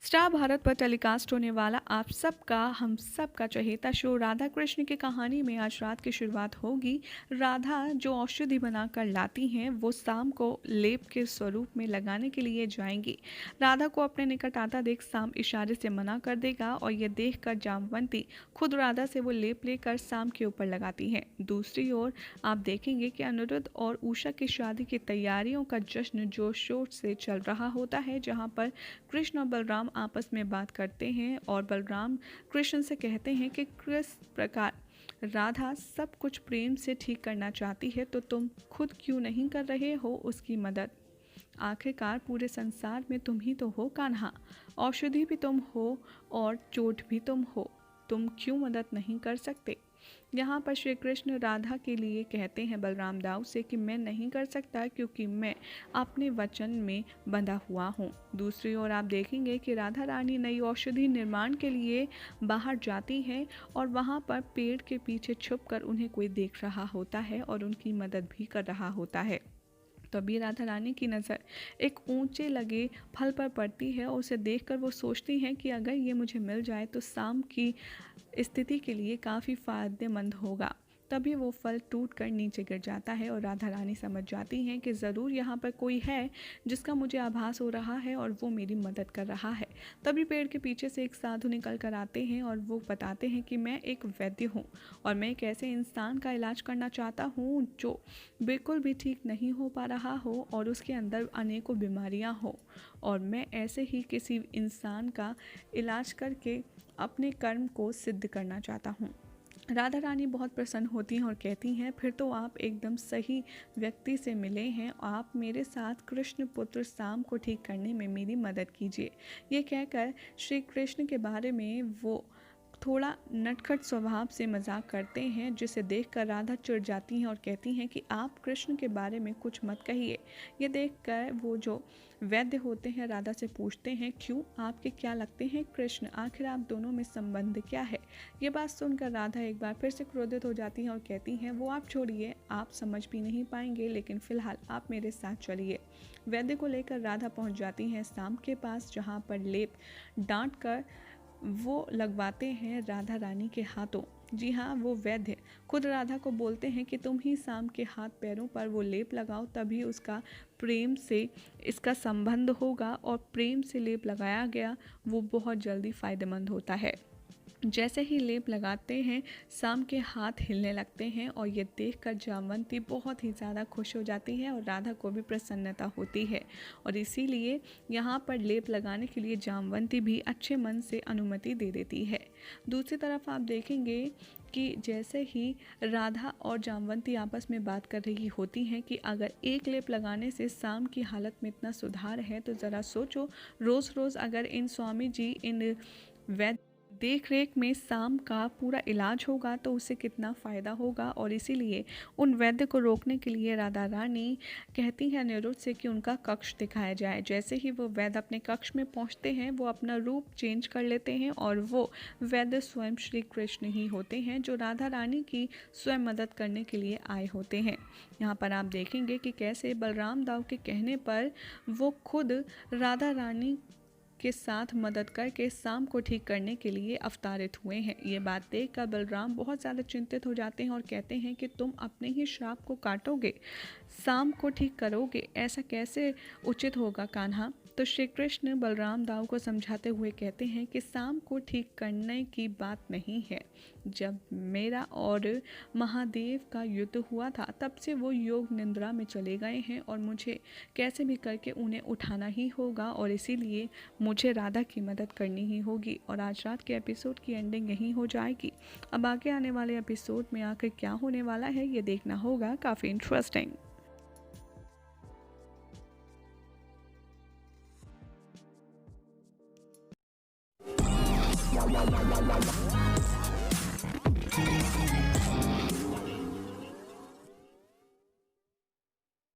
Star Bharat पर telecast होने वाला आप सबका हम सबका चहेता शो राधा कृष्ण की कहानी में आज रात की शुरुआत होगी। राधा जो औषधि बनाकर लाती हैं वो शाम को लेप के स्वरूप में लगाने के लिए जाएंगी। राधा को अपने निकट आता देख शाम इशारे से मना कर देगा और ये देखकर जामवंती खुद राधा से वो लेप लेकर शाम के ऊपर लगाती हैं। दूसरी ओर आप देखेंगे कि अनिरुद्ध और उषा की शादी की तैयारियों का जश्न जोश शोर से चल रहा होता है, जहाँ पर कृष्ण और बलराम आपस में बात करते हैं और बलराम कृष्ण से कहते हैं कि किस प्रकार राधा सब कुछ प्रेम से ठीक करना चाहती है तो तुम खुद क्यों नहीं कर रहे हो उसकी मदद। आखिरकार पूरे संसार में तुम ही तो हो कान्हा, औषधि भी तुम हो और चोट भी तुम हो, तुम क्यों मदद नहीं कर सकते। यहाँ पर श्री कृष्ण राधा के लिए कहते हैं बलराम दाऊ से कि मैं नहीं कर सकता क्योंकि मैं अपने वचन में बंधा हुआ हूँ। दूसरी ओर आप देखेंगे कि राधा रानी नई औषधि निर्माण के लिए बाहर जाती है और वहाँ पर पेड़ के पीछे छुपकर उन्हें कोई देख रहा होता है और उनकी मदद भी कर रहा होता है। तभी राधा रानी की नज़र एक ऊंचे लगे फल पर पड़ती है और उसे देखकर वो सोचती हैं कि अगर ये मुझे मिल जाए तो शाम की स्थिति के लिए काफ़ी फायदेमंद होगा। तभी वो फल टूट कर नीचे गिर जाता है और राधा रानी समझ जाती हैं कि ज़रूर यहाँ पर कोई है जिसका मुझे आभास हो रहा है और वो मेरी मदद कर रहा है। तभी पेड़ के पीछे से एक साधु निकल कर आते हैं और वो बताते हैं कि मैं एक वैद्य हूँ और मैं एक ऐसे इंसान का इलाज करना चाहता हूँ जो बिल्कुल भी ठीक नहीं हो पा रहा हो और उसके अंदर अनेकों बीमारियाँ हो, और मैं ऐसे ही किसी इंसान का इलाज करके अपने कर्म को सिद्ध करना चाहता हूँ। राधा रानी बहुत प्रसन्न होती हैं और कहती हैं फिर तो आप एकदम सही व्यक्ति से मिले हैं, आप मेरे साथ कृष्ण पुत्र शाम को ठीक करने में मेरी मदद कीजिए। ये कहकर श्री कृष्ण के बारे में वो थोड़ा नटखट स्वभाव से मजाक करते हैं, जिसे देखकर राधा चिढ़ जाती हैं और कहती हैं कि आप कृष्ण के बारे में कुछ मत कहिए। ये देखकर वो जो वैद्य होते हैं राधा से पूछते हैं क्यों, आपके क्या लगते हैं कृष्ण, आखिर आप दोनों में संबंध क्या है। ये बात सुनकर राधा एक बार फिर से क्रोधित हो जाती हैं और कहती हैं वो आप छोड़िए, आप समझ भी नहीं पाएंगे, लेकिन फिलहाल आप मेरे साथ चलिए। वैद्य को लेकर राधा पहुंच जाती हैं शाम के पास, जहाँ पर लेप डांट कर वो लगवाते हैं राधा रानी के हाथों। जी हाँ, वो वैद्य खुद राधा को बोलते हैं कि तुम ही शाम के हाथ पैरों पर वो लेप लगाओ, तभी उसका प्रेम से इसका संबंध होगा और प्रेम से लेप लगाया गया वो बहुत जल्दी फायदेमंद होता है। जैसे ही लेप लगाते हैं शाम के हाथ हिलने लगते हैं और ये देखकर जामवंती बहुत ही ज़्यादा खुश हो जाती है और राधा को भी प्रसन्नता होती है और इसीलिए यहाँ पर लेप लगाने के लिए जामवंती भी अच्छे मन से अनुमति दे देती है। दूसरी तरफ आप देखेंगे कि जैसे ही राधा और जामवंती आपस में बात कर रही होती हैं कि अगर एक लेप लगाने से शाम की हालत में इतना सुधार है तो ज़रा सोचो, रोज़ रोज़ अगर इन स्वामी जी इन वैद्य देख रेख में शाम का पूरा इलाज होगा तो उसे कितना फ़ायदा होगा। और इसीलिए उन वैद्य को रोकने के लिए राधा रानी कहती है अनिरुद्ध से कि उनका कक्ष दिखाया जाए। जैसे ही वो वैद्य अपने कक्ष में पहुंचते हैं वो अपना रूप चेंज कर लेते हैं और वो वैद्य स्वयं श्री कृष्ण ही होते हैं जो राधा रानी की स्वयं मदद करने के लिए आए होते हैं। यहाँ पर आप देखेंगे कि कैसे बलराम दाऊ के कहने पर वो खुद राधा रानी के साथ मदद करके शाम को ठीक करने के लिए अवतारित हुए हैं। ये बात देखकर बलराम बहुत ज़्यादा चिंतित हो जाते हैं और कहते हैं कि तुम अपने ही श्राप को काटोगे, शाम को ठीक करोगे, ऐसा कैसे उचित होगा कान्हा। तो श्री कृष्ण बलराम दाऊ को समझाते हुए कहते हैं कि शाम को ठीक करने की बात नहीं है। जब मेरा और महादेव का युद्ध हुआ था तब से वो योग निंद्रा में चले गए हैं और मुझे कैसे भी करके उन्हें उठाना ही होगा और इसीलिए मुझे राधा की मदद करनी ही होगी। और आज रात के एपिसोड की एंडिंग यहीं हो जाएगी। अब आगे आने वाले एपिसोड में आकर क्या होने वाला है ये देखना होगा, काफ़ी इंटरेस्टिंग।